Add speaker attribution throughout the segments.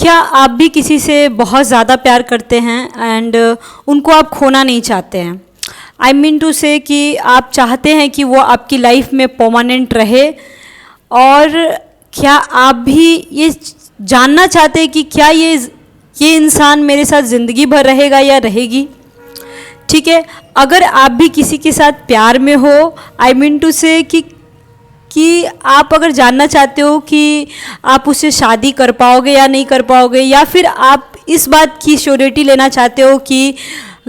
Speaker 1: क्या आप भी किसी से बहुत ज़्यादा प्यार करते हैं एंड उनको आप खोना नहीं चाहते हैं? आई मीन टू से कि आप चाहते हैं कि वो आपकी लाइफ में परमानेंट रहे, और क्या आप भी ये जानना चाहते हैं कि क्या ये इंसान मेरे साथ ज़िंदगी भर रहेगा या रहेगी? ठीक है, अगर आप भी किसी के साथ प्यार में हो, आई मीन टू से कि आप अगर जानना चाहते हो कि आप उससे शादी कर पाओगे या नहीं कर पाओगे, या फिर आप इस बात की श्योरिटी लेना चाहते हो कि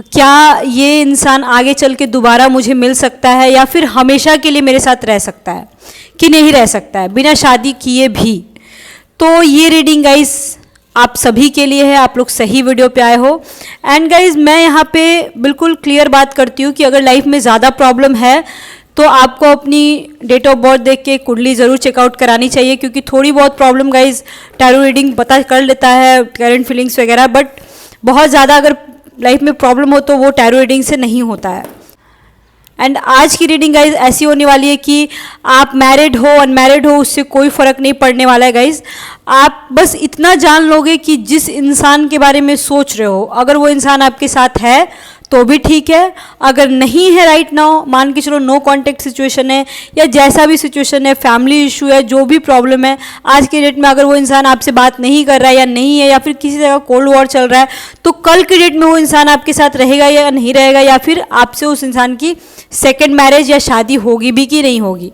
Speaker 1: क्या ये इंसान आगे चल के दोबारा मुझे मिल सकता है या फिर हमेशा के लिए मेरे साथ रह सकता है कि नहीं रह सकता है बिना शादी किए भी, तो ये रीडिंग गाइस आप सभी के लिए है। आप लोग सही वीडियो पे आए हो। एंड गाइज मैं यहाँ पे बिल्कुल क्लियर बात करती हूँ कि अगर लाइफ में ज़्यादा प्रॉब्लम है तो आपको अपनी डेट ऑफ बर्थ देख के कुंडली ज़रूर चेकआउट करानी चाहिए, क्योंकि थोड़ी बहुत प्रॉब्लम गाइज टैरो रीडिंग पता कर लेता है, करंट फीलिंग्स वगैरह, बट बहुत ज़्यादा अगर लाइफ में प्रॉब्लम हो तो वो टैरो रीडिंग से नहीं होता है। एंड आज की रीडिंग गाइज ऐसी होने वाली है कि आप मैरिड हो अनमैरिड हो उससे कोई फ़र्क नहीं पड़ने वाला है गाइज। आप बस इतना जान लोगे कि जिस इंसान के बारे में सोच रहे हो, अगर वो इंसान आपके साथ है तो भी ठीक है, अगर नहीं है राइट नाउ, मान के चलो नो कांटेक्ट सिचुएशन है या जैसा भी सिचुएशन है, फैमिली इशू है, जो भी प्रॉब्लम है, आज के डेट में अगर वो इंसान आपसे बात नहीं कर रहा है या नहीं है, या फिर किसी तरह का कोल्ड वॉर चल रहा है, तो कल के डेट में वो इंसान आपके साथ रहेगा या नहीं रहेगा, या फिर आपसे उस इंसान की सेकेंड मैरिज या शादी होगी भी कि नहीं होगी।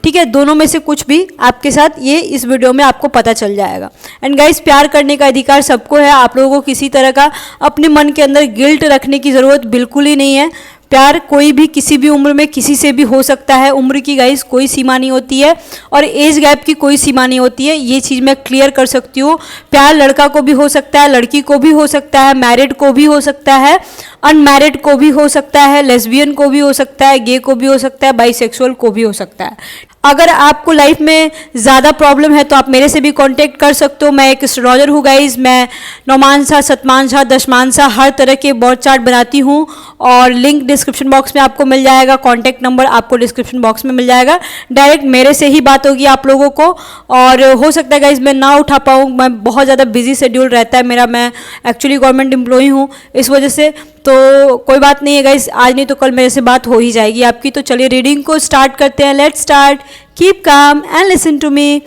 Speaker 1: ठीक है, दोनों में से कुछ भी आपके साथ ये इस वीडियो में आपको पता चल जाएगा। एंड गाइस प्यार करने का अधिकार सबको है, आप लोगों को किसी तरह का अपने मन के अंदर गिल्ट रखने की ज़रूरत बिल्कुल ही नहीं है। प्यार कोई भी किसी भी उम्र में किसी से भी हो सकता है, उम्र की गाइस कोई सीमा नहीं होती है और एज गैप की कोई सीमा नहीं होती है, ये चीज़ मैं क्लियर कर सकती हूँ। प्यार लड़का को भी हो सकता है, लड़की को भी हो सकता है, मैरिड को भी हो सकता है, अनमैरिड को भी हो सकता है, लेस्बियन को भी हो सकता है, गे को भी हो सकता है, बाइसेक्सुअल को भी हो सकता है। अगर आपको लाइफ में ज़्यादा प्रॉब्लम है तो आप मेरे से भी कांटेक्ट कर सकते हो। मैं एक एस्ट्रोलॉजर हूँ गाइज, मैं नौमांसा, शतमांसा, दशमांसा हर तरह के बर्थ चार्ट बनाती हूँ और लिंक डिस्क्रिप्शन बॉक्स में आपको मिल जाएगा, कॉन्टैक्ट नंबर आपको डिस्क्रिप्शन बॉक्स में मिल जाएगा। डायरेक्ट मेरे से ही बात होगी आप लोगों को, और हो सकता है गाइज मैं ना उठा पाऊँ, मैं बहुत ज़्यादा बिजी शेड्यूल रहता है मेरा, मैं एक्चुअली गवर्नमेंट एम्प्लॉई हूँ, इस वजह से तो कोई बात नहीं है गाइज, आज नहीं तो कल मेरे से बात हो ही जाएगी आपकी। तो चलिए रीडिंग को स्टार्ट करते हैं। Let's start, keep calm and listen to me.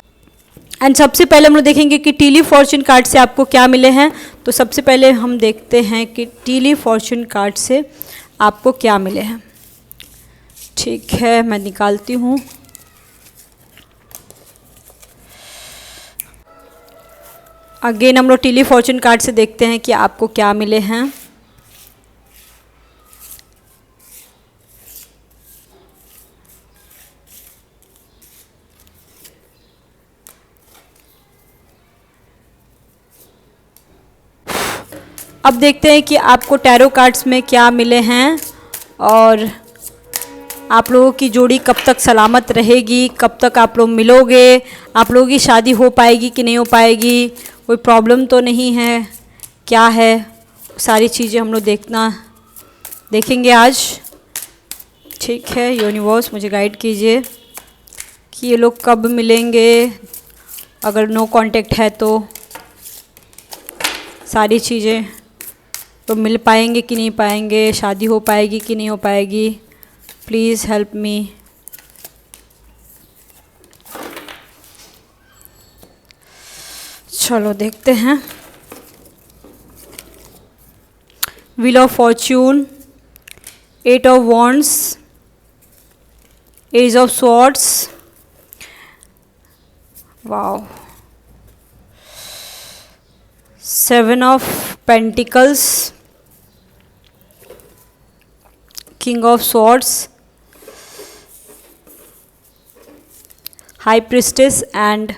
Speaker 1: And सबसे पहले हम लोग देखेंगे कि टीली फॉर्च्यून कार्ड से आपको क्या मिले हैं। तो सबसे पहले हम देखते हैं कि टीली फॉर्च्यून कार्ड से आपको क्या मिले हैं। ठीक है, मैं निकालती हूँ। अगेन हम लोग टीली फॉर्च्यून कार्ड से देखते हैं कि आपको क्या मिले हैं। अब देखते हैं कि आपको टैरो कार्ड्स में क्या मिले हैं और आप लोगों की जोड़ी कब तक सलामत रहेगी, कब तक आप लोग मिलोगे, आप लोगों की शादी हो पाएगी कि नहीं हो पाएगी, कोई प्रॉब्लम तो नहीं है, क्या है, सारी चीज़ें हम लोग देखेंगे आज। ठीक है, यूनिवर्स मुझे गाइड कीजिए कि ये लोग कब मिलेंगे, अगर नो कांटेक्ट है तो सारी चीज़ें तो मिल पाएंगे कि नहीं पाएंगे, शादी हो पाएगी कि नहीं हो पाएगी। Please help me. चलो देखते हैं। Wheel of fortune, eight of wands, ace of swords, wow, seven of pentacles, king of swords, high priestess and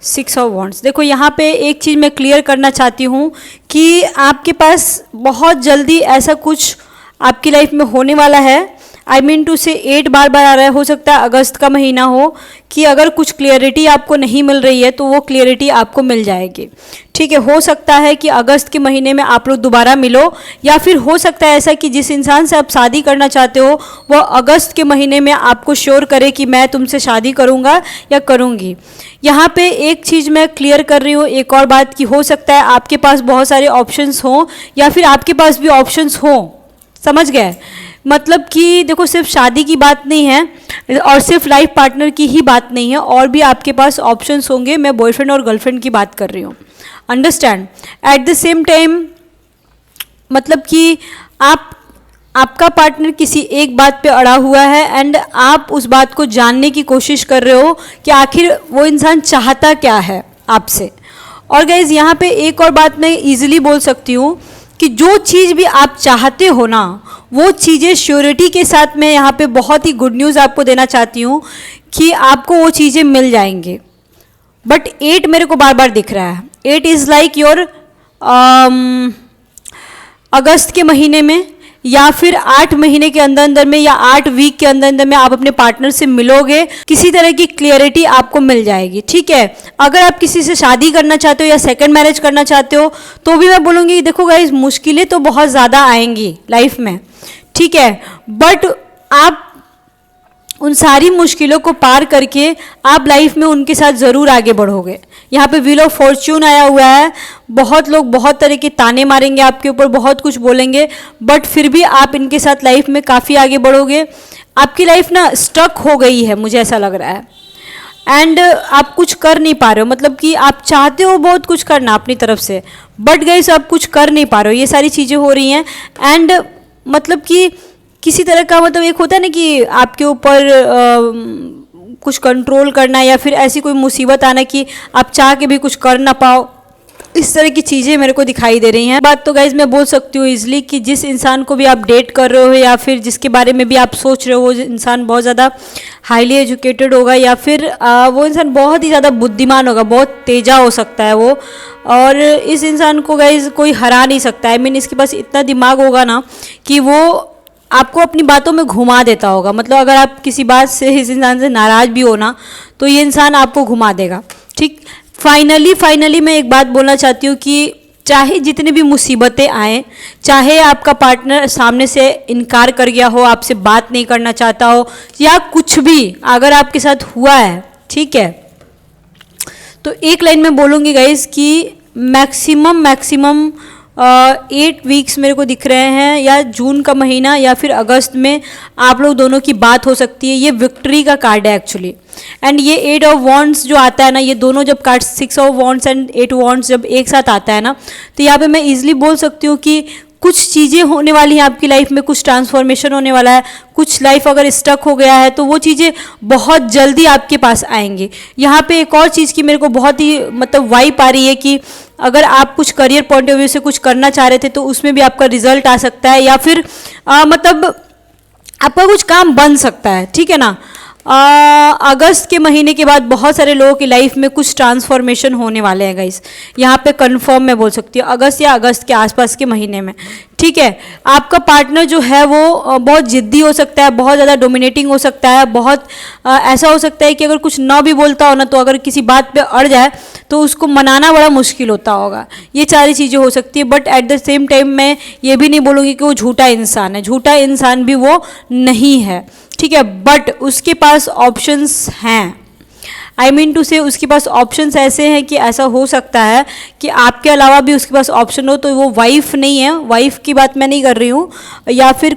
Speaker 1: six of wands. देखो यहाँ पे एक चीज़ मैं क्लियर करना चाहती हूँ कि आपके पास बहुत जल्दी ऐसा कुछ आपकी लाइफ में होने वाला है। आई मीन टू से 8 बार बार आ रहा है, हो सकता है अगस्त का महीना हो कि अगर कुछ क्लियरिटी आपको नहीं मिल रही है तो वो क्लियरिटी आपको मिल जाएगी। ठीक है, हो सकता है कि अगस्त के महीने में आप लोग दोबारा मिलो, या फिर हो सकता है ऐसा कि जिस इंसान से आप शादी करना चाहते हो वो अगस्त के महीने में आपको श्योर करे कि मैं तुमसे शादी करूँगा या करूँगी। यहाँ पे एक चीज़ मैं क्लियर कर रही हूँ, एक और बात, कि हो सकता है आपके पास बहुत सारे ऑप्शंस हों या फिर आपके पास भी ऑप्शंस हों। समझ गए? मतलब कि देखो, सिर्फ शादी की बात नहीं है और सिर्फ लाइफ पार्टनर की ही बात नहीं है, और भी आपके पास ऑप्शंस होंगे। मैं बॉयफ्रेंड और गर्लफ्रेंड की बात कर रही हूँ, understand. At the same time मतलब कि आपका पार्टनर किसी एक बात पे अड़ा हुआ है एंड आप उस बात को जानने की कोशिश कर रहे हो कि आखिर वो इंसान चाहता क्या है आपसे। और गाइज यहाँ पे एक और बात मैं इजीली बोल सकती हूँ कि जो चीज़ भी आप चाहते हो ना, वो चीज़ें श्योरिटी के साथ मैं यहाँ पे बहुत ही गुड न्यूज़ आपको देना चाहती हूँ कि आपको वो चीज़ें मिल जाएंगी। बट 8 मेरे को बार बार दिख रहा है। 8 इज़ लाइक योर अगस्त के महीने में या फिर 8 महीने के अंदर अंदर में या 8 वीक के अंदर अंदर में आप अपने पार्टनर से मिलोगे, किसी तरह की क्लियरिटी आपको मिल जाएगी। ठीक है, अगर आप किसी से शादी करना चाहते हो या सेकंड मैरिज करना चाहते हो तो भी मैं बोलूँगी देखो गाइस, मुश्किलें तो बहुत ज़्यादा आएंगी लाइफ में। ठीक है, बट आप उन सारी मुश्किलों को पार करके आप लाइफ में उनके साथ ज़रूर आगे बढ़ोगे। यहाँ पे व्हील ऑफ फॉर्च्यून आया हुआ है। बहुत लोग बहुत तरह के ताने मारेंगे आपके ऊपर, बहुत कुछ बोलेंगे, बट फिर भी आप इनके साथ लाइफ में काफ़ी आगे बढ़ोगे। आपकी लाइफ ना स्टक हो गई है, मुझे ऐसा लग रहा है। एंड आप कुछ कर नहीं पा रहे हो, मतलब कि आप चाहते हो बहुत कुछ करना अपनी तरफ से, बट गाइस आप कुछ कर नहीं पा रहे हो। ये सारी चीज़ें हो रही हैं एंड मतलब कि किसी तरह का, मतलब एक होता है ना कि आपके ऊपर कुछ कंट्रोल करना या फिर ऐसी कोई मुसीबत आना कि आप चाह के भी कुछ कर ना पाओ, इस तरह की चीज़ें मेरे को दिखाई दे रही हैं। बात तो गाइज मैं बोल सकती हूँ इजली कि जिस इंसान को भी आप डेट कर रहे हो या फिर जिसके बारे में भी आप सोच रहे हो, वो इंसान बहुत ज़्यादा हाईली एजुकेटेड होगा या फिर वो इंसान बहुत ही ज़्यादा बुद्धिमान होगा, बहुत तेजा हो सकता है वो। और इस इंसान को गाइज कोई हरा नहीं सकता। आई मीन इसके पास इतना दिमाग होगा ना कि वो आपको अपनी बातों में घुमा देता होगा। मतलब अगर आप किसी बात से इस इंसान से नाराज़ भी हो ना, तो ये इंसान आपको घुमा देगा। ठीक, फाइनली मैं एक बात बोलना चाहती हूँ कि चाहे जितनी भी मुसीबतें आए, चाहे आपका पार्टनर सामने से इनकार कर गया हो, आपसे बात नहीं करना चाहता हो, या कुछ भी अगर आपके साथ हुआ है, ठीक है, तो एक लाइन में बोलूँगी गाइज कि मैक्सिमम 8 वीक्स मेरे को दिख रहे हैं, या जून का महीना या फिर अगस्त में आप लोग दोनों की बात हो सकती है। ये विक्ट्री का कार्ड है एक्चुअली। एंड ये 8 ऑफ वॉन्ड्स जो आता है ना, ये दोनों जब card 6 of wands and 8 wands जब एक साथ आता है ना, तो यहाँ पे मैं इजीली बोल सकती हूँ कि कुछ चीज़ें होने वाली हैं आपकी लाइफ में, कुछ ट्रांसफॉर्मेशन होने वाला है, कुछ लाइफ अगर स्टक हो गया है तो वो चीज़ें बहुत जल्दी आपके पास आएंगी। यहाँ पे एक और चीज़ की मेरे को बहुत ही मतलब वाइब आ रही है कि अगर आप कुछ करियर पॉइंट ऑफ व्यू से कुछ करना चाह रहे थे तो उसमें भी आपका रिजल्ट आ सकता है, या फिर मतलब आपका कुछ काम बन सकता है। ठीक है ना, अगस्त के महीने के बाद बहुत सारे लोगों की लाइफ में कुछ ट्रांसफॉर्मेशन होने वाले हैं गाइस। यहाँ पे कंफर्म मैं बोल सकती हूँ अगस्त या अगस्त के आसपास के महीने में। ठीक है, आपका पार्टनर जो है वो बहुत जिद्दी हो सकता है, बहुत ज़्यादा डोमिनेटिंग हो सकता है, बहुत ऐसा हो सकता है कि अगर कुछ ना भी बोलता हो ना, तो अगर किसी बात पे अड़ जाए तो उसको मनाना बड़ा मुश्किल होता होगा। ये सारी चीज़ें हो सकती है, but at the same time मैं ये भी नहीं बोलूँगी कि वो झूठा इंसान है। झूठा इंसान भी वो नहीं है, ठीक है, बट उसके पास ऑप्शंस हैं। आई मीन टू से उसके पास ऑप्शंस ऐसे हैं कि ऐसा हो सकता है कि आपके अलावा भी उसके पास ऑप्शन हो, तो वो वाइफ नहीं है, वाइफ की बात मैं नहीं कर रही हूँ, या फिर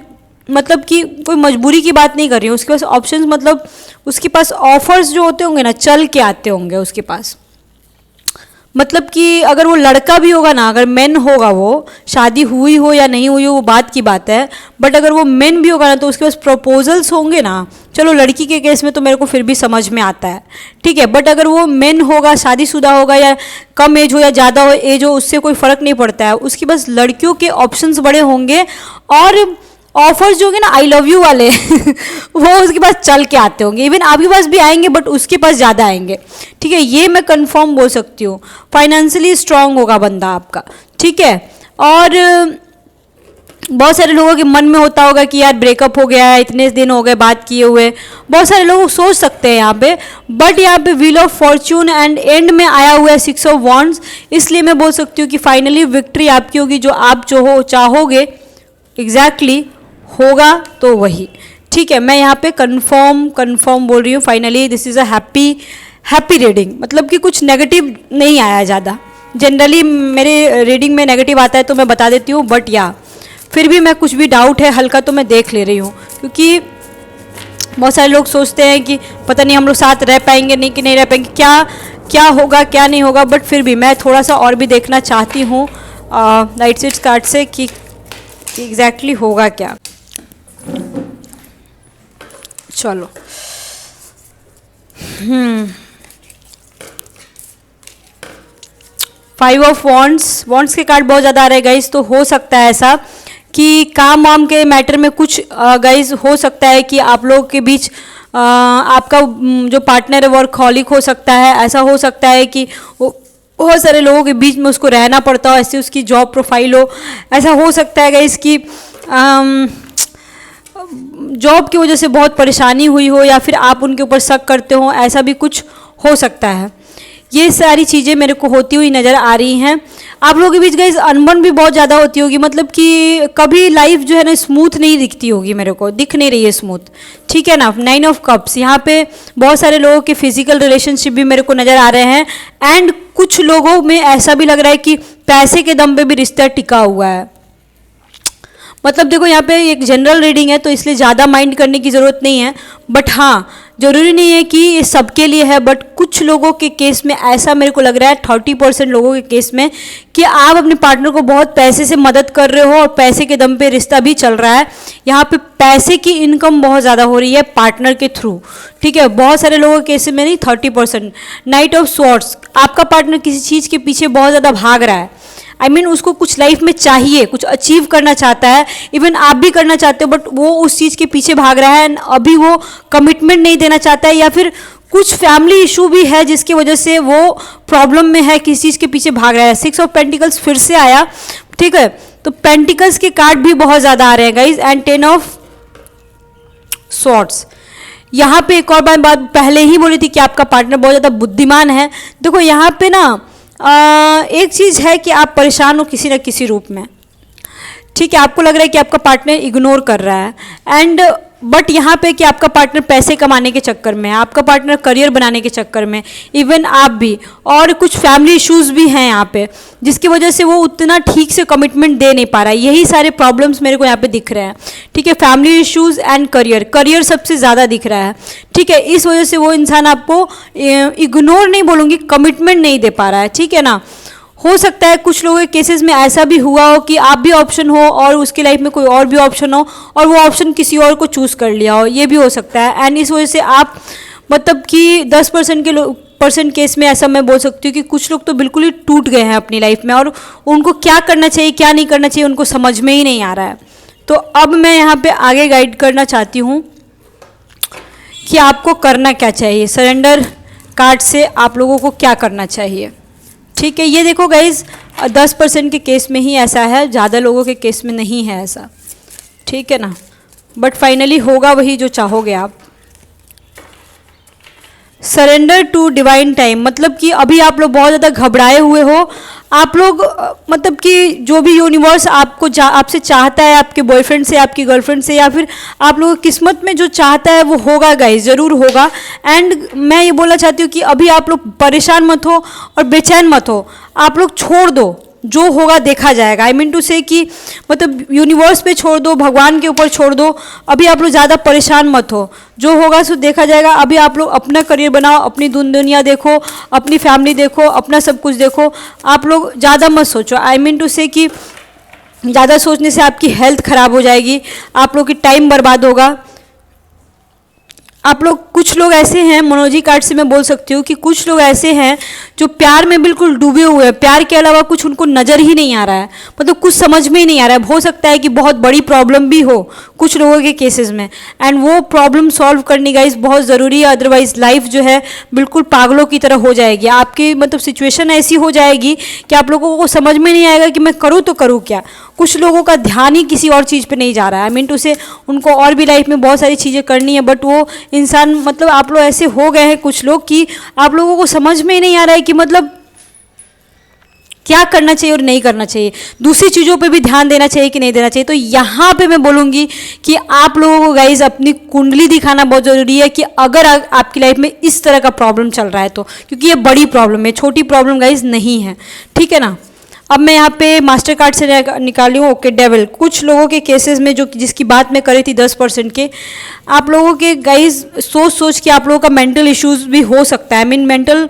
Speaker 1: मतलब कि कोई मजबूरी की बात नहीं कर रही हूँ। उसके पास ऑप्शंस मतलब उसके पास ऑफर्स जो होते होंगे ना, चल के आते होंगे उसके पास। मतलब कि अगर वो लड़का भी होगा ना, अगर मेन होगा, वो शादी हुई हो या नहीं हुई हो वो बात की बात है, बट अगर वो मेन भी होगा ना तो उसके पास प्रपोजल्स होंगे ना। चलो लड़की के केस में तो मेरे को फिर भी समझ में आता है, ठीक है, बट अगर वो मेन होगा, शादीशुदा होगा, या कम एज हो या ज़्यादा हो एज हो, उससे कोई फ़र्क नहीं पड़ता है। उसके पास लड़कियों के ऑप्शंस बड़े होंगे और ऑफर्स जो होंगे ना आई लव यू वाले वो उसके पास चल के आते होंगे। इवन आपके पास भी आएंगे बट उसके पास ज़्यादा आएंगे, ठीक है, ये मैं कंफर्म बोल सकती हूँ। फाइनेंशियली स्ट्रांग होगा बंदा आपका, ठीक है। और बहुत सारे लोगों के मन में होता होगा कि यार ब्रेकअप हो गया है, इतने दिन हो गए बात किए हुए, बहुत सारे लोग सोच सकते हैं यहाँ पे, बट यहाँ पे wheel of Fortune and and में आया हुआ है 6 ऑफ वॉन्ड्स, इसलिए मैं बोल सकती हूँ कि फाइनली विक्ट्री आपकी होगी, जो आप जो चाहोगे एग्जैक्टली होगा तो वही। ठीक है, मैं यहाँ पे कंफर्म बोल रही हूँ। Finally this is a happy reading, मतलब कि कुछ नेगेटिव नहीं आया ज़्यादा। जनरली मेरे रीडिंग में नेगेटिव आता है तो मैं बता देती हूँ, बट या फिर भी मैं कुछ भी डाउट है हल्का तो मैं देख ले रही हूँ, क्योंकि बहुत सारे लोग सोचते हैं कि पता नहीं हम लोग साथ रह पाएंगे नहीं कि नहीं रह पाएंगे, क्या होगा क्या नहीं होगा, बट फिर भी मैं थोड़ा सा और भी देखना चाहती हूँ नाइट सीड्स कार्ड से कि एग्जैक्टली होगा क्या। चलो 5 ऑफ वॉन्ड्स के कार्ड बहुत ज़्यादा आ रहे हैं गाइज, तो हो सकता है ऐसा कि काम वाम के मैटर में कुछ गाइज हो सकता है कि आप लोगों के बीच आपका जो पार्टनर है वर्कहॉलिक हो सकता है। ऐसा हो सकता है कि बहुत सारे लोगों के बीच में उसको रहना पड़ता हो, ऐसे उसकी जॉब प्रोफाइल हो। ऐसा हो सकता है गाइज कि जॉब की वजह से बहुत परेशानी हुई हो, या फिर आप उनके ऊपर शक करते हो, ऐसा भी कुछ हो सकता है। ये सारी चीज़ें मेरे को होती हुई नज़र आ रही हैं। आप लोगों के बीच गाइस अनबन भी बहुत ज़्यादा होती होगी, मतलब कि कभी लाइफ जो है ना स्मूथ नहीं दिखती होगी, मेरे को दिख नहीं रही है स्मूथ। ठीक है ना। 9 ऑफ कप्स, यहाँ पे बहुत सारे लोगों के फिजिकल रिलेशनशिप भी मेरे को नज़र आ रहे हैं, एंड कुछ लोगों में ऐसा भी लग रहा है कि पैसे के दम पे भी रिश्ता टिका हुआ है। मतलब देखो यहाँ पे एक जनरल रीडिंग है तो इसलिए ज़्यादा माइंड करने की ज़रूरत नहीं है, बट हाँ ज़रूरी नहीं है कि ये सबके लिए है, बट कुछ लोगों के केस में ऐसा मेरे को लग रहा है 30% लोगों के केस में कि आप अपने पार्टनर को बहुत पैसे से मदद कर रहे हो और पैसे के दम पे रिश्ता भी चल रहा है। यहाँ पे पैसे की इनकम बहुत ज़्यादा हो रही है पार्टनर के थ्रू। ठीक है, बहुत सारे लोगों के केस में नहीं, 30%। नाइट ऑफ स्वॉर्ड्स, आपका पार्टनर किसी चीज़ के पीछे बहुत ज़्यादा भाग रहा है। I mean, उसको कुछ लाइफ में चाहिए, कुछ अचीव करना चाहता है, इवन आप भी करना चाहते हो, बट वो उस चीज़ के पीछे भाग रहा है, अभी वो कमिटमेंट नहीं देना चाहता है, या फिर कुछ फैमिली इशू भी है जिसकी वजह से वो प्रॉब्लम में है, किसी चीज़ के पीछे भाग रहा है। 6 ऑफ पेंटिकल्स फिर से आया। ठीक है, तो पेंटिकल्स के कार्ड भी बहुत ज़्यादा आ रहे हैं गाइज, एंड 10 ऑफ स्वॉर्ड्स। यहाँ पे एक और बात पहले ही बोली थी कि आपका पार्टनर बहुत ज़्यादा बुद्धिमान है। देखो यहाँ पे ना एक चीज़ है कि आप परेशान हो किसी न किसी रूप में। ठीक है, आपको लग रहा है कि आपका पार्टनर इग्नोर कर रहा है, एंड बट यहाँ पे कि आपका पार्टनर पैसे कमाने के चक्कर में है, आपका पार्टनर करियर बनाने के चक्कर में, इवन आप भी, और कुछ फैमिली इश्यूज भी हैं यहाँ पे जिसकी वजह से वो उतना ठीक से कमिटमेंट दे नहीं पा रहा है। यही सारे प्रॉब्लम्स मेरे को यहाँ पे दिख रहे हैं। ठीक है, फैमिली इश्यूज एंड करियर सबसे ज़्यादा दिख रहा है। ठीक है, इस वजह से वो इंसान आपको इग्नोर नहीं बोलूँगी, कमिटमेंट नहीं दे पा रहा है। ठीक है ना। हो सकता है कुछ लोगों के केसेस में ऐसा भी हुआ हो कि आप भी ऑप्शन हो और उसकी लाइफ में कोई और भी ऑप्शन हो, और वो ऑप्शन किसी और को चूज़ कर लिया हो, ये भी हो सकता है। एंड इस वजह से आप मतलब कि 10% केस में ऐसा मैं बोल सकती हूँ कि कुछ लोग तो बिल्कुल ही टूट गए हैं अपनी लाइफ में, और उनको क्या करना चाहिए क्या नहीं करना चाहिए उनको समझ में ही नहीं आ रहा है। तो अब मैं यहाँ पे आगे गाइड करना चाहती हूँ कि आपको करना क्या चाहिए, सरेंडर कार्ड से आप लोगों को क्या करना चाहिए। ठीक है, ये देखो गाइज 10% के केस में ही ऐसा है, ज़्यादा लोगों के केस में नहीं है ऐसा। ठीक है ना, बट फाइनली होगा वही जो चाहोगे आप। सरेंडर टू डिवाइन टाइम, मतलब कि अभी आप लोग बहुत ज़्यादा घबराए हुए हो। आप लोग मतलब कि जो भी यूनिवर्स आपसे चाहता है, आपके बॉयफ्रेंड से, आपकी गर्लफ्रेंड से, या फिर आप लोगों की किस्मत में जो चाहता है वो होगा गाइस, ज़रूर होगा। एंड मैं ये बोलना चाहती हूँ कि अभी आप लोग परेशान मत हो और बेचैन मत हो, आप लोग छोड़ दो, जो होगा देखा जाएगा। आई मीन टू से कि मतलब यूनिवर्स पे छोड़ दो, भगवान के ऊपर छोड़ दो। अभी आप लोग ज़्यादा परेशान मत हो, जो होगा सो देखा जाएगा। अभी आप लोग अपना करियर बनाओ, अपनी दुनिया देखो, अपनी फैमिली देखो, अपना सब कुछ देखो। आप लोग ज़्यादा मत सोचो। आई मीन टू से कि ज़्यादा सोचने से आपकी हेल्थ ख़राब हो जाएगी, आप लोग की टाइम बर्बाद होगा। आप लोग, कुछ लोग ऐसे हैं, मोनोलॉजी कार्ड से मैं बोल सकती हूँ कि कुछ लोग ऐसे हैं जो प्यार में बिल्कुल डूबे हुए हैं, प्यार के अलावा कुछ उनको नज़र ही नहीं आ रहा है, मतलब कुछ समझ में ही नहीं आ रहा है। हो सकता है कि बहुत बड़ी प्रॉब्लम भी हो कुछ लोगों के केसेस में, एंड वो प्रॉब्लम सॉल्व करनी गाइस बहुत ज़रूरी है, अदरवाइज लाइफ जो है बिल्कुल पागलों की तरह हो जाएगी। आपकी मतलब सिचुएशन ऐसी हो जाएगी कि आप लोगों को समझ में नहीं आएगा कि मैं करूँ तो करूँ क्या। कुछ लोगों का ध्यान ही किसी और चीज़ पे नहीं जा रहा है, आई मीन टू से उनको और भी लाइफ में बहुत सारी चीज़ें करनी है, बट वो इंसान, मतलब आप लोग ऐसे हो गए हैं कुछ लोग कि आप लोगों को समझ में ही नहीं आ रहा है कि मतलब क्या करना चाहिए और नहीं करना चाहिए, दूसरी चीज़ों पे भी ध्यान देना चाहिए कि नहीं देना चाहिए। तो यहाँ पे मैं बोलूँगी कि आप लोगों को गाइज अपनी कुंडली दिखाना बहुत ज़रूरी है कि अगर आपकी लाइफ में इस तरह का प्रॉब्लम चल रहा है तो, क्योंकि ये बड़ी प्रॉब्लम है, छोटी प्रॉब्लम गाइज नहीं है, ठीक है ना। अब मैं यहाँ पे मास्टर कार्ड से निकाली हूँ ओके डेविल। कुछ लोगों के केसेस में जो जिसकी बात मैं करी थी 10% के, आप लोगों के गाइज सोच के आप लोगों का मेंटल इश्यूज भी हो सकता है, आई मीन मेंटल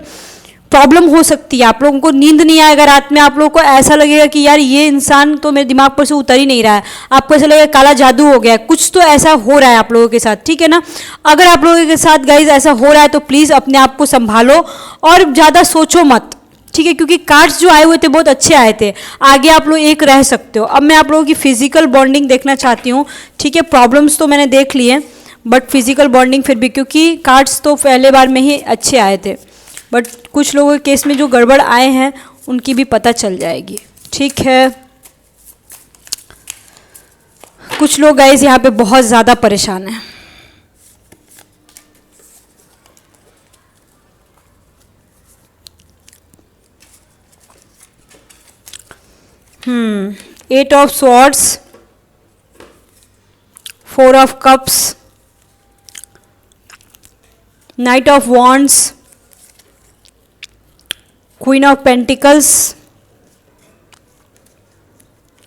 Speaker 1: प्रॉब्लम हो सकती है। आप लोगों को नींद नहीं आएगा रात में, आप लोगों को ऐसा लगेगा कि यार ये इंसान तो मेरे दिमाग पर से उतर ही नहीं रहा है, आपको ऐसा लगेगा काला जादू हो गया है, कुछ तो ऐसा हो रहा है आप लोगों के साथ, ठीक है ना। अगर आप लोगों के साथ गाइज ऐसा हो रहा है तो प्लीज़ अपने आप को संभालो और ज़्यादा सोचो मत, ठीक है, क्योंकि कार्ड्स जो आए हुए थे बहुत अच्छे आए थे, आगे आप लोग एक रह सकते हो। अब मैं आप लोगों की फिजिकल बॉन्डिंग देखना चाहती हूँ, ठीक है। प्रॉब्लम्स तो मैंने देख लिए बट फिजिकल बॉन्डिंग फिर भी, क्योंकि कार्ड्स तो पहले बार में ही अच्छे आए थे, बट कुछ लोगों के केस में जो गड़बड़ आए हैं उनकी भी पता चल जाएगी, ठीक है। कुछ लोग गाइस यहाँ पे बहुत ज़्यादा परेशान हैं। Eight of swords, 4 of cups, knight of wands, queen of pentacles,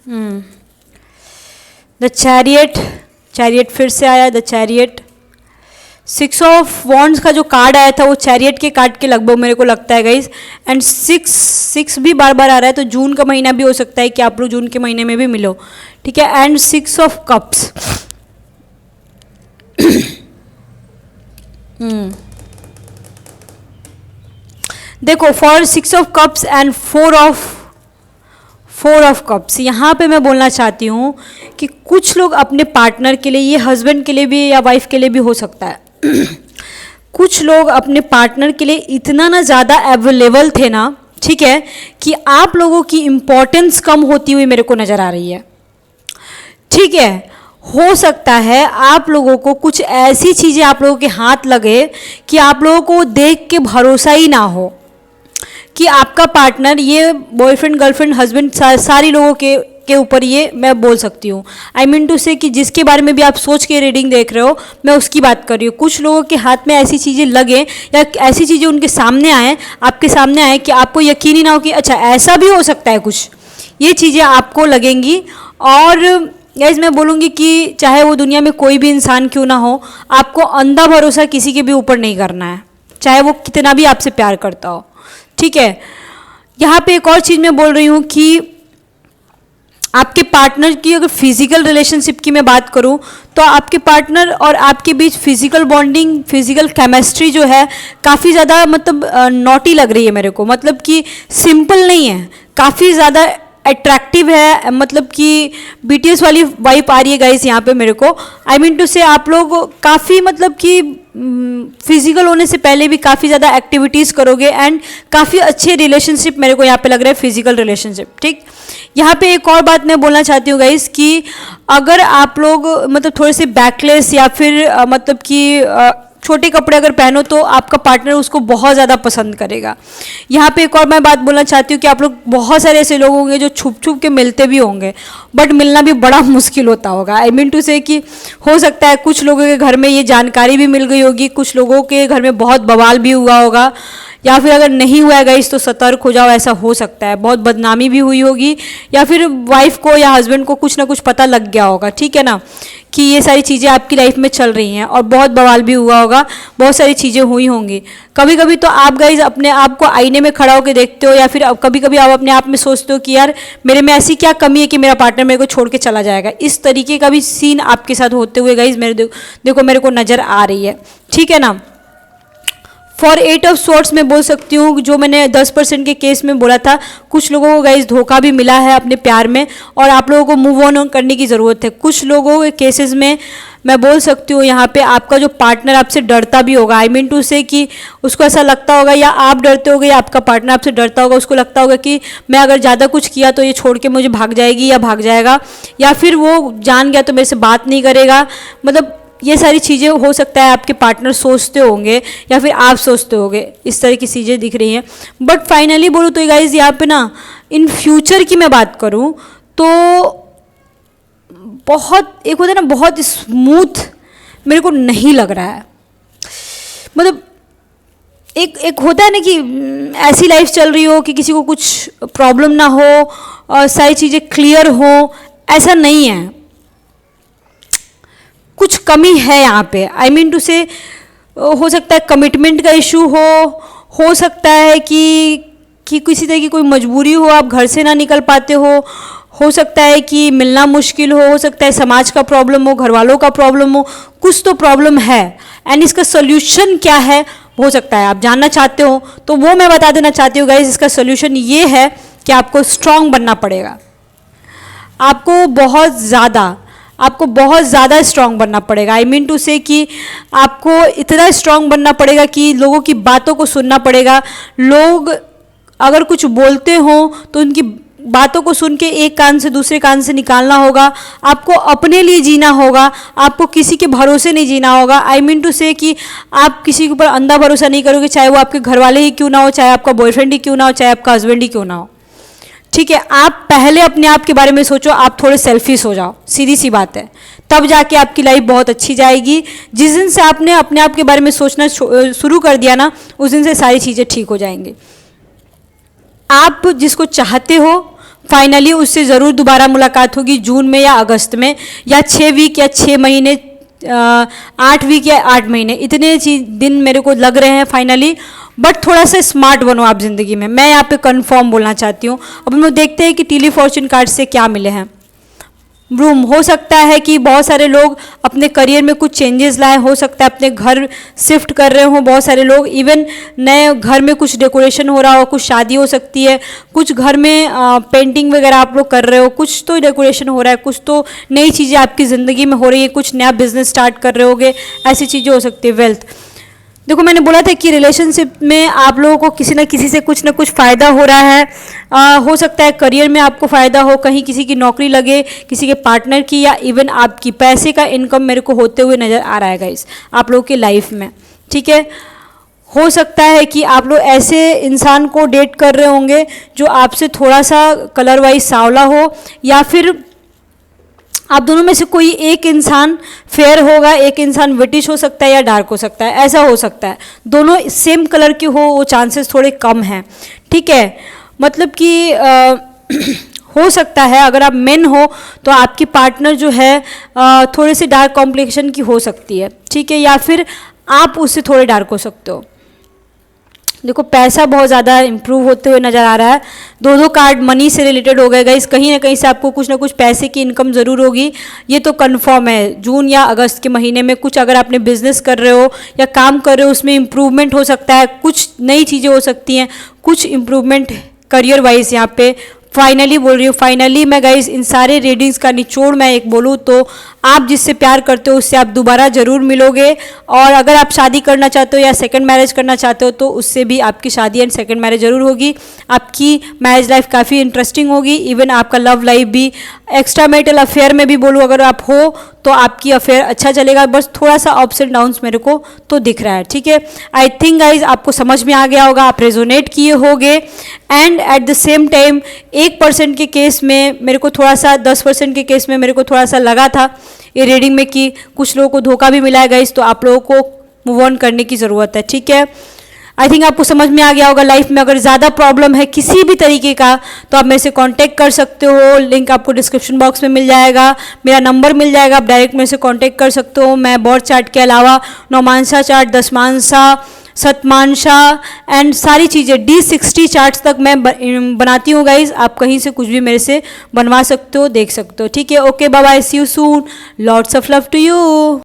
Speaker 1: the chariot, chariot फिर से आया द चैरियट। 6 ऑफ वॉन्ड्स का जो कार्ड आया था वो चैरियट के कार्ड के लगभग मेरे को लगता है गाइज, एंड 6 भी बार बार आ रहा है, तो जून का महीना भी हो सकता है कि आप लोग जून के महीने में भी मिलो, ठीक है। एंड 6 ऑफ कप्स, देखो for 6 of cups and 4 of cups, यहाँ पे मैं बोलना चाहती हूँ कि कुछ लोग अपने पार्टनर के लिए, ये हस्बैंड के लिए भी या वाइफ के लिए भी हो सकता है कुछ लोग अपने पार्टनर के लिए इतना ना ज़्यादा अवेलेबल थे ना, ठीक है, कि आप लोगों की इम्पोर्टेंस कम होती हुई मेरे को नज़र आ रही है, ठीक है। हो सकता है आप लोगों को कुछ ऐसी चीज़ें आप लोगों के हाथ लगे कि आप लोगों को देख के भरोसा ही ना हो कि आपका पार्टनर, ये बॉयफ्रेंड गर्लफ्रेंड हस्बैंड सारी लोगों के ऊपर ये मैं बोल सकती हूँ, आई मीन टू से कि जिसके बारे में भी आप सोच के रीडिंग देख रहे हो मैं उसकी बात कर रही हूँ। कुछ लोगों के हाथ में ऐसी चीज़ें लगे या ऐसी चीज़ें उनके सामने आए, आपके सामने आए कि आपको यकीन ही ना हो कि अच्छा ऐसा भी हो सकता है कुछ, ये चीज़ें आपको लगेंगी। और गाइस मैं बोलूँगी कि चाहे वो दुनिया में कोई भी इंसान क्यों ना हो, आपको अंधा भरोसा किसी के भी ऊपर नहीं करना है, चाहे वो कितना भी आपसे प्यार करता हो, ठीक है। यहाँ पे एक और चीज़ मैं बोल रही हूँ कि आपके पार्टनर की अगर फिजिकल रिलेशनशिप की मैं बात करूँ तो आपके पार्टनर और आपके बीच फिजिकल बॉन्डिंग, फिजिकल केमिस्ट्री जो है काफ़ी ज़्यादा मतलब नॉटी लग रही है मेरे को, मतलब कि सिंपल नहीं है, काफ़ी ज़्यादा अट्रैक्टिव है, मतलब कि बीटीएस वाली वाइब आ रही है गाइस यहाँ पे मेरे को। आई मीन टू से आप लोग काफ़ी मतलब कि फिजिकल होने से पहले भी काफ़ी ज़्यादा एक्टिविटीज़ करोगे एंड काफ़ी अच्छे रिलेशनशिप मेरे को यहाँ पे लग रहा है, फिजिकल रिलेशनशिप, ठीक। यहाँ पे एक और बात मैं बोलना चाहती हूँ गाइस कि अगर आप लोग मतलब थोड़े से बैकलेस या फिर मतलब कि छोटे कपड़े अगर पहनो तो आपका पार्टनर उसको बहुत ज़्यादा पसंद करेगा। यहाँ पे एक और मैं बात बोलना चाहती हूँ कि आप लोग बहुत सारे ऐसे लोग होंगे जो छुप छुप के मिलते भी होंगे, बट मिलना भी बड़ा मुश्किल होता होगा। आई मीन टू से कि हो सकता है कुछ लोगों के घर में ये जानकारी भी मिल गई होगी, कुछ लोगों के घर में बहुत बवाल भी हुआ होगा, या फिर अगर नहीं हुआ है गाइस तो सतर्क हो जाओ, ऐसा हो सकता है। बहुत बदनामी भी हुई होगी, या फिर वाइफ को या हस्बैंड को कुछ ना कुछ पता लग गया होगा, ठीक है ना, कि ये सारी चीज़ें आपकी लाइफ में चल रही हैं, और बहुत बवाल भी हुआ होगा, बहुत सारी चीज़ें हुई होंगी। कभी कभी तो आप गाइज अपने आप को आईने में खड़ा होकर देखते हो, या फिर कभी कभी आप अपने आप में सोचते हो कि यार मेरे में ऐसी क्या कमी है कि मेरा पार्टनर मेरे को छोड़ के चला जाएगा। इस तरीके का भी सीन आपके साथ होते हुए गाइज देखो मेरे को नज़र आ रही है, ठीक है ना। फॉर 8 ऑफ स्वॉर्ड्स में बोल सकती हूँ, जो मैंने 10% के केस में बोला था, कुछ लोगों को गाइज धोखा भी मिला है अपने प्यार में, और आप लोगों को मूव ऑन करने की ज़रूरत है। कुछ लोगों के केसेस में मैं बोल सकती हूँ यहाँ पे आपका जो पार्टनर आपसे डरता भी होगा, आई मीन टू से कि उसको ऐसा लगता होगा, या आप डरते होगे या आपका पार्टनर आपसे डरता होगा, उसको लगता होगा कि मैं अगर ज़्यादा कुछ किया तो ये छोड़ के मुझे भाग जाएगी या भाग जाएगा, या फिर वो जान गया तो मेरे से बात नहीं करेगा। मतलब ये सारी चीज़ें हो सकता है आपके पार्टनर सोचते होंगे, या फिर आप सोचते होंगे, इस तरह की चीज़ें दिख रही हैं। बट फाइनली बोलूँ तो गाइज यहाँ पे ना, इन फ्यूचर की मैं बात करूँ तो बहुत, एक होता है ना, बहुत स्मूथ मेरे को नहीं लग रहा है। मतलब एक होता है ना कि ऐसी लाइफ चल रही हो कि किसी को कुछ प्रॉब्लम ना हो और सारी चीज़ें क्लियर हो, ऐसा नहीं है, कुछ कमी है यहाँ पे। आई मीन टू से हो सकता है कमिटमेंट का इशू हो सकता है कि किसी तरह की कोई मजबूरी हो, आप घर से ना निकल पाते हो सकता है कि मिलना मुश्किल हो सकता है समाज का प्रॉब्लम हो, घर वालों का प्रॉब्लम हो, कुछ तो प्रॉब्लम है। एंड इसका सोल्यूशन क्या है हो सकता है आप जानना चाहते हो, तो वो मैं बता देना चाहती हूँ गाइस। इसका सोल्यूशन ये है कि आपको स्ट्रांग बनना पड़ेगा, आपको बहुत ज़्यादा स्ट्रांग बनना पड़ेगा। आई मीन टू से कि आपको इतना स्ट्रांग बनना पड़ेगा कि लोगों की बातों को सुनना पड़ेगा। लोग अगर कुछ बोलते हो तो उनकी बातों को सुन के एक कान से दूसरे कान से निकालना होगा। आपको अपने लिए जीना होगा, आपको किसी के भरोसे नहीं जीना होगा। आई मीन टू से कि आप किसी के ऊपर अंधा भरोसा नहीं करोगे, चाहे वो आपके घर वाले ही क्यों ना हो, चाहे आपका बॉयफ्रेंड ही क्यों ना हो, चाहे आपका हस्बैंड ही क्यों ना हो, ठीक है। आप पहले अपने आप के बारे में सोचो, आप थोड़े सेल्फिश हो जाओ, सीधी सी बात है, तब जाके आपकी लाइफ बहुत अच्छी जाएगी। जिस दिन से आपने अपने आप के बारे में सोचना शुरू कर दिया ना, उस दिन से सारी चीज़ें ठीक हो जाएंगी। आप जिसको चाहते हो फाइनली उससे ज़रूर दोबारा मुलाकात होगी, जून में या अगस्त में, या 6 वीक या 6 महीने, 8 वीक या 8 महीने, इतने दिन मेरे को लग रहे हैं फाइनली। बट थोड़ा सा स्मार्ट बनो आप ज़िंदगी में, मैं यहाँ पे कंफर्म बोलना चाहती हूँ। अब हम लोग देखते हैं कि टीली फॉर्चून कार्ड से क्या मिले हैं। रूम, हो सकता है कि बहुत सारे लोग अपने करियर में कुछ चेंजेस लाए, हो सकता है अपने घर शिफ्ट कर रहे हो बहुत सारे लोग, इवन नए घर में कुछ डेकोरेशन हो रहा हो, कुछ शादी हो सकती है, कुछ घर में पेंटिंग वगैरह आप लोग कर रहे हो, कुछ तो डेकोरेशन हो रहा है, कुछ तो नई चीज़ें आपकी ज़िंदगी में हो रही है, कुछ नया बिजनेस स्टार्ट कर रहे होगे, ऐसी चीज़ें हो सकती है। वेल्थ, देखो मैंने बोला था कि रिलेशनशिप में आप लोगों को किसी न किसी से कुछ ना कुछ फ़ायदा हो रहा है। हो सकता है करियर में आपको फ़ायदा हो, कहीं किसी की नौकरी लगे, किसी के पार्टनर की, या इवन आपकी पैसे का इनकम मेरे को होते हुए नज़र आ रहा है गाइस आप लोगों की लाइफ में, ठीक है। हो सकता है कि आप लोग ऐसे इंसान को डेट कर रहे होंगे जो आपसे थोड़ा सा कलर वाइज सांवला हो, या फिर आप दोनों में से कोई एक इंसान फेयर होगा, एक इंसान ब्रिटिश हो सकता है या डार्क हो सकता है, ऐसा हो सकता है। दोनों सेम कलर के हो वो चांसेस थोड़े कम हैं, ठीक है। मतलब कि हो सकता है अगर आप मेन हो तो आपकी पार्टनर जो है थोड़े से डार्क कॉम्प्लेक्शन की हो सकती है, ठीक है, या फिर आप उससे थोड़े डार्क हो सकते हो। देखो पैसा बहुत ज़्यादा इंप्रूव होते हुए नज़र आ रहा है। दो कार्ड मनी से रिलेटेड हो गए गाइस, कहीं ना कहीं से आपको कुछ ना कुछ पैसे की इनकम ज़रूर होगी, ये तो कंफर्म है। जून या अगस्त के महीने में कुछ अगर आपने बिजनेस कर रहे हो या काम कर रहे हो उसमें इम्प्रूवमेंट हो सकता है, कुछ नई चीज़ें हो सकती हैं, कुछ इम्प्रूवमेंट करियर वाइज यहाँ पे फाइनली बोल रही हूँ। फाइनली मैं गाइस इन सारे रीडिंग्स का निचोड़ मैं एक बोलूँ तो आप जिससे प्यार करते हो उससे आप दोबारा ज़रूर मिलोगे, और अगर आप शादी करना चाहते हो या सेकंड मैरिज करना चाहते हो तो उससे भी आपकी शादी एंड सेकंड मैरिज ज़रूर होगी। आपकी मैरिज लाइफ काफ़ी इंटरेस्टिंग होगी, इवन आपका लव लाइफ भी, एक्स्ट्रा मैरिटल अफेयर में भी बोलूँ अगर आप हो तो आपकी अफेयर अच्छा चलेगा। बस थोड़ा सा अप्स एंड डाउन्स मेरे को तो दिख रहा है, ठीक है। आई थिंक गाइज आपको समझ में आ गया होगा, आप रेजोनेट किए होगे। And at the same time 1% के केस में मेरे को थोड़ा सा, 10% के केस में मेरे को थोड़ा सा लगा था ये रीडिंग में कि कुछ लोगों को धोखा भी मिला है गाइस, तो आप लोगों को मूव ऑन करने की ज़रूरत है, ठीक है। आई थिंक आपको समझ में आ गया होगा। लाइफ में अगर ज़्यादा प्रॉब्लम है किसी भी तरीके का तो आप मेरे से कांटेक्ट कर सकते हो, लिंक आपको डिस्क्रिप्शन बॉक्स में मिल जाएगा, मेरा नंबर मिल जाएगा, आप डायरेक्ट मेरे से कांटेक्ट कर सकते हो। मैं बॉर्ड चार्ट के अलावा नौमांसा चार्ट, दसमांसा, शतमांसा एंड सारी चीज़ें D60 चार्ट्स तक मैं बनाती हूँ गाइज। आप कहीं से कुछ भी मेरे से बनवा सकते हो, देख सकते हो। ठीक है, okay, bye bye, see you soon, lots of love to you.